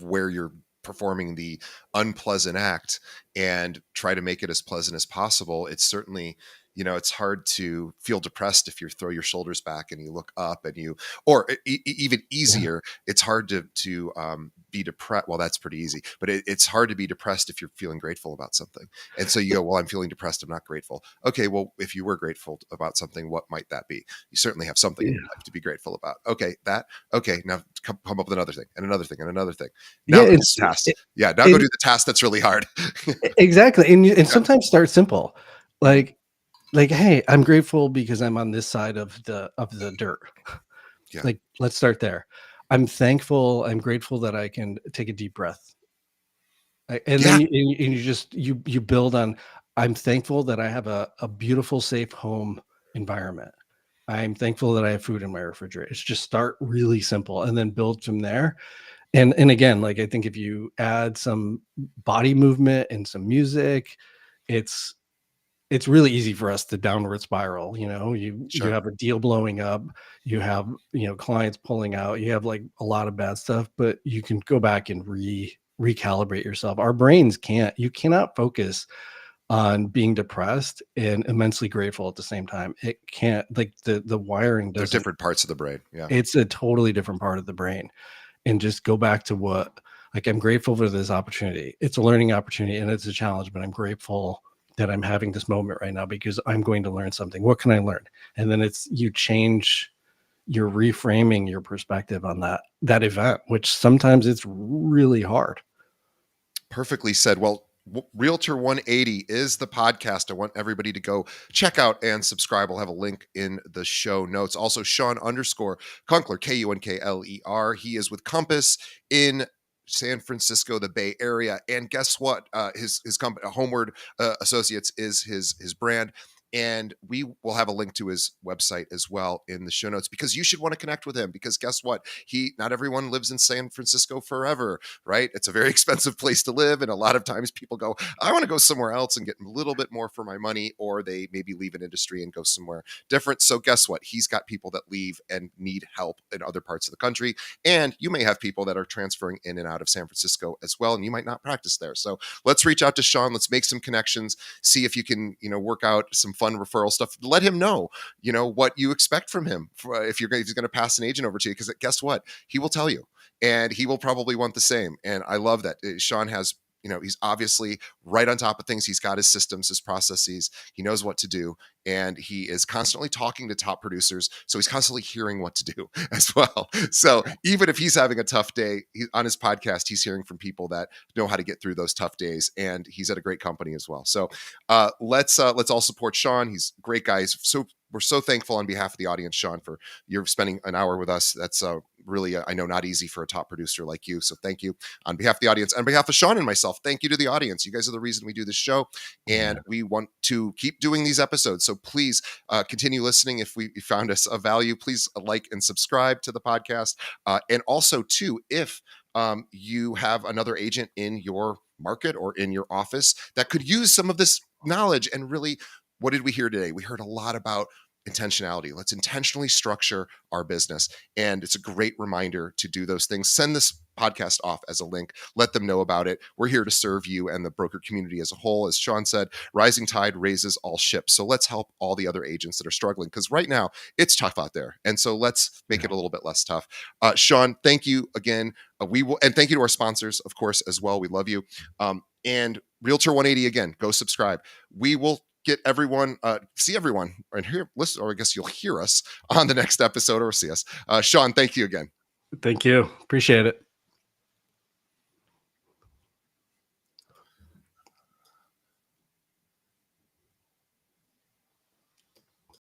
where you're performing the unpleasant act and try to make it as pleasant as possible. It's certainly, it's hard to feel depressed if you throw your shoulders back and you look up and even Yeah. easier, it's hard to be depressed. Well, that's pretty easy, but it's hard to be depressed if you're feeling grateful about something. And so you go, well, I'm feeling depressed. I'm not grateful. Okay, well, if you were grateful about something, what might that be? You certainly have something in Yeah. your life to be grateful about. Okay, now come up with another thing and another thing and another thing. Now Yeah. go do the task. Yeah, now go It, do the task that's really hard. exactly. And Yeah. sometimes start simple. Mhm. Like, hey, I'm grateful because I'm on this side of the dirt. Yeah. Like, let's start there. I'm grateful that I can take a deep breath. And Yeah. then you build on, I'm thankful that I have a beautiful, safe home environment. I'm thankful that I have food in my refrigerator. It's just start really simple and then build from there. And again, like I think if you add some body movement and some music, it's it's really easy for us to downward spiral. You Sure. have a deal blowing up, you have clients pulling out, you have like a lot of bad stuff, but you can go back and recalibrate yourself. Our brains can't you cannot focus on being depressed and immensely grateful at the same time. It can't, like, the wiring They're doesn't. different parts of the brain. Yeah. It's a totally different part of the brain. And just go back to what, like, I'm grateful for this opportunity. It's a learning opportunity and it's a challenge, but I'm grateful that I'm having this moment right now because I'm going to learn something. What can I learn? And then you're reframing your perspective on that event, which sometimes it's really hard. Perfectly said. Well, Realtor 180 is the podcast. I want everybody to go check out and subscribe. We'll have a link in the show notes. Also, Shawn_Kunkler, Kunkler. He is with Compass in San Francisco, the Bay Area. And guess what? His company, Homeward Associates, is his brand. And we will have a link to his website as well in the show notes, because you should want to connect with him, because guess what? Not everyone lives in San Francisco forever, right? It's a very expensive place to live. And a lot of times people go, I want to go somewhere else and get a little bit more for my money, or they maybe leave an industry and go somewhere different. So guess what? He's got people that leave and need help in other parts of the country. And you may have people that are transferring in and out of San Francisco as well, and you might not practice there. So let's reach out to Shawn. Let's make some connections, see if you can, work out some fun referral stuff. Let him know, what you expect from him if he's going to pass an agent over to you, because guess what? He will tell you, and he will probably want the same. And I love that Shawn has, he's obviously right on top of things. He's got his systems, his processes. He knows what to do. And he is constantly talking to top producers. So he's constantly hearing what to do as well. So even if he's having a tough day on his podcast, he's hearing from people that know how to get through those tough days. And he's at a great company as well. So let's all support Shawn. He's a great guy. We're so thankful on behalf of the audience, Shawn, for you're spending an hour with us. That's really, I know, not easy for a top producer like you. So thank you on behalf of the audience. On behalf of Shawn and myself, thank you to the audience. You guys are the reason we do this show, and we want to keep doing these episodes. So please continue listening. If you found us of value, please like and subscribe to the podcast. And also, too, if you have another agent in your market or in your office that could use some of this knowledge, and really, what did we hear today? We heard a lot about intentionality. Let's intentionally structure our business. And it's a great reminder to do those things. Send this podcast off as a link. Let them know about it. We're here to serve you and the broker community as a whole. As Shawn said, rising tide raises all ships. So let's help all the other agents that are struggling, because right now it's tough out there. And so let's make it a little bit less tough. Shawn, thank you again. And thank you to our sponsors, of course, as well. We love you. And Realtor 180, again, go subscribe. We will see everyone and listen, or I guess you'll hear us on the next episode or see us. Shawn, thank you again. Thank you. Appreciate it.